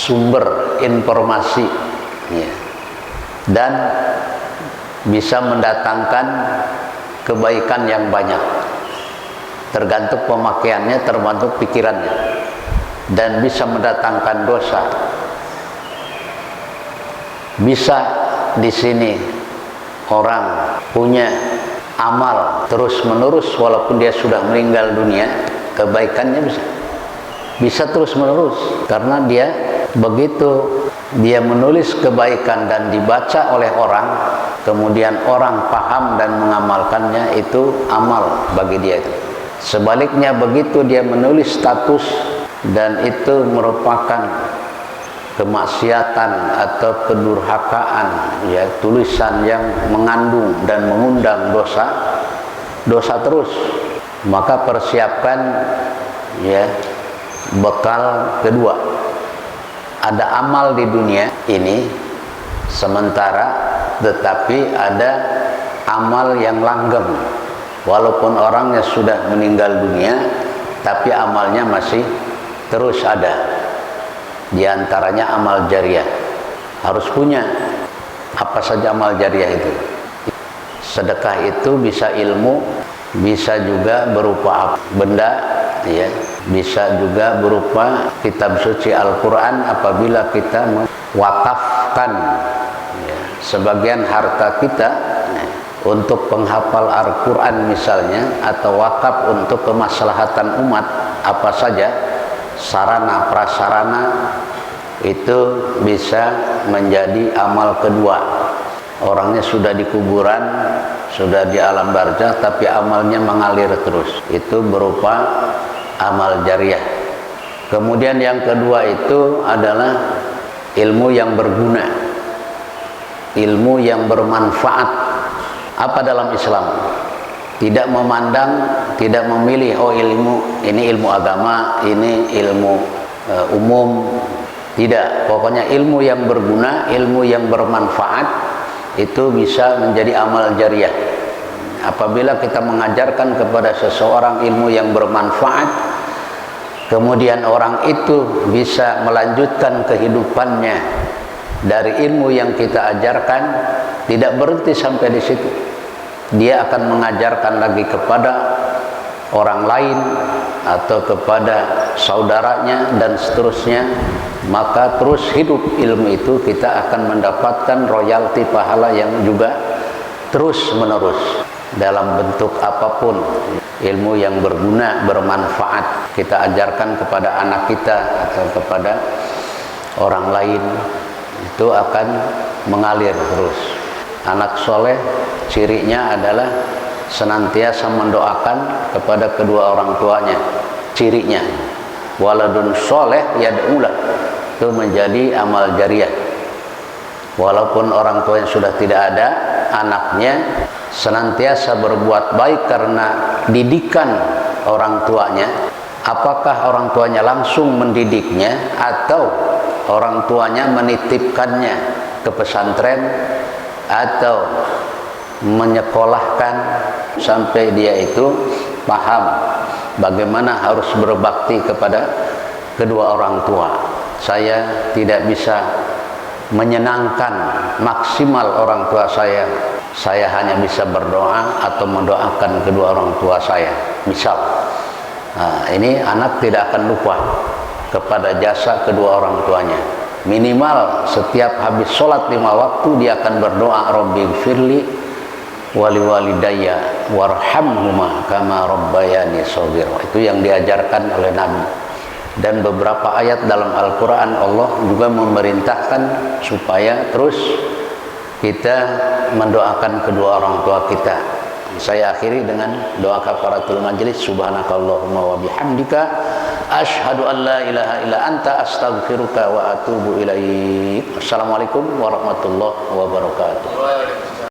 sumber informasi, ya, dan bisa mendatangkan kebaikan yang banyak, tergantung pemakaiannya, tergantung pikirannya, dan bisa mendatangkan dosa. Bisa di sini orang punya amal terus menerus walaupun dia sudah meninggal dunia, kebaikannya bisa terus menerus karena dia begitu dia menulis kebaikan dan dibaca oleh orang, kemudian orang paham dan mengamalkannya, itu amal bagi dia itu. Sebaliknya begitu dia menulis status dan itu merupakan kemaksiatan atau kedurhakaan, ya, tulisan yang mengandung dan mengundang dosa terus, maka persiapkan, ya, bekal kedua. Ada amal di dunia ini sementara, tetapi ada amal yang langgeng. Walaupun orangnya sudah meninggal dunia, tapi amalnya masih terus ada. Di antaranya amal jariah. Harus punya. Apa saja amal jariah itu? Sedekah itu bisa ilmu, bisa juga berupa benda, ya, bisa juga berupa kitab suci Al-Quran apabila kita mewakafkan, ya, sebagian harta kita, ya, untuk penghafal Al-Quran misalnya, atau wakaf untuk kemaslahatan umat, apa saja sarana prasarana, itu bisa menjadi amal kedua. Orangnya sudah di kuburan, sudah di alam barzah, tapi amalnya mengalir terus, itu berupa amal jariah. Kemudian yang kedua itu adalah ilmu yang berguna, ilmu yang bermanfaat. Apa dalam Islam? Tidak memandang, tidak memilih, oh ilmu ini ilmu agama, ini ilmu umum. Tidak, pokoknya ilmu yang berguna, ilmu yang bermanfaat, itu bisa menjadi amal jariah. Apabila kita mengajarkan kepada seseorang ilmu yang bermanfaat, kemudian orang itu bisa melanjutkan kehidupannya dari ilmu yang kita ajarkan, tidak berhenti sampai di situ. Dia akan mengajarkan lagi kepada orang lain atau kepada saudaranya dan seterusnya, maka terus hidup ilmu itu, kita akan mendapatkan royalti pahala yang juga terus menerus dalam bentuk apapun. Ilmu yang berguna, bermanfaat, kita ajarkan kepada anak kita atau kepada orang lain, itu akan mengalir terus. Anak soleh cirinya adalah senantiasa mendoakan kepada kedua orang tuanya. Cirinya waladun soleh yad'ulah, itu menjadi amal jariah. Walaupun orang tua yang sudah tidak ada, anaknya senantiasa berbuat baik karena didikan orang tuanya. Apakah orang tuanya langsung mendidiknya atau orang tuanya menitipkannya ke pesantren atau menyekolahkan sampai dia itu paham bagaimana harus berbakti kepada kedua orang tua. Saya tidak bisa menyenangkan maksimal orang tua saya hanya bisa berdoa atau mendoakan kedua orang tua saya, misal. Nah, ini anak tidak akan lupa kepada jasa kedua orang tuanya. Minimal setiap habis sholat 5 waktu dia akan berdoa, Rabbighfirli wali walidayya warhamhuma kama rabbayani shaghira. Itu yang diajarkan oleh Nabi. Dan beberapa ayat dalam Al-Quran Allah juga memerintahkan supaya terus kita mendoakan kedua orang tua kita. Saya akhiri dengan doa kafaratul majlis. Subhanakallahumma wa bihamdika asyhadu an la ilaha illa anta astaghfiruka wa atubu ilaik. Assalamualaikum warahmatullahi wabarakatuh.